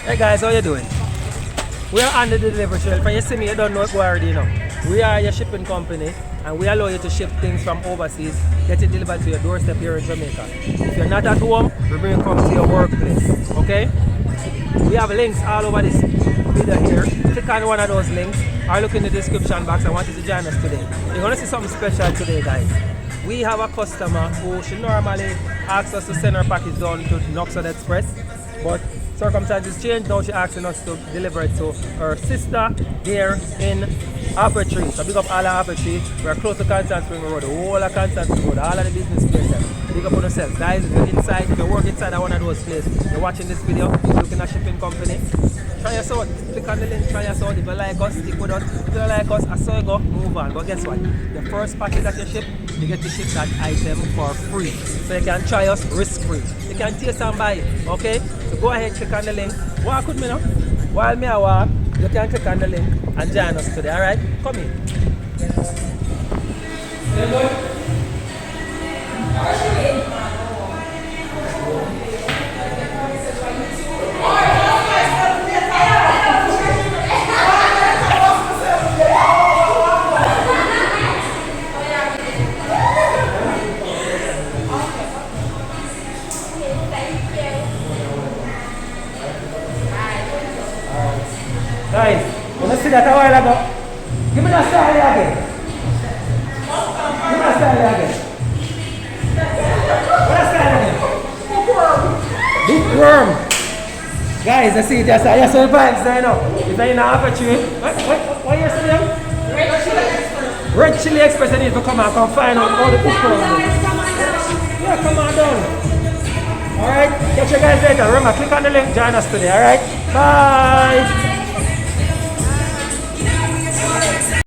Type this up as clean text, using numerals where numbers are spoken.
Hey guys, how you doing? We are on the delivery trail. When you see me, you don't know what we already know. We are your shipping company and we allow you to ship things from overseas, get it delivered to your doorstep here in Jamaica. If you're not at home, we bring it come to your workplace. Okay? We have links all over this video here. Click on one of those links or look in the description box. I want you to join us today. You're gonna see something special today, guys. We have a customer who should normally ask us to send her package down to Knoxville Express, but circumstances changed. Now she's asking us to deliver it to her sister here in Apple Tree. So big up all of Apple Tree. We're close to Constant Spring Road, the whole of Constant Spring Road, all of the business places. Big up on yourself. Guys, if you're inside, if you work inside one of those places, you're watching this video, you're looking at shipping company, try us out. Click on the link, try us out. If you like us, stick with us. If you don't like us, I saw you go, move on. But guess what? The first package that you ship, you get to ship that item for free. So you can try us risk-free. You can taste and buy it, okay? So go ahead, click on the link. Walk with me now. While me I walk, you can click on the link and join us today, alright? Come in. Guys, you see that a while ago? Give me that style again. Give me that style again. What that style again? Bookworm. Guys, I see it. I saw the vibes there now. If you're in an opportunity, what you say? Red Chili Express. You need to come and find out all the bookworm. Yeah, come on down. Alright, catch you guys later. Remember, click on the link, join us today. Alright, bye.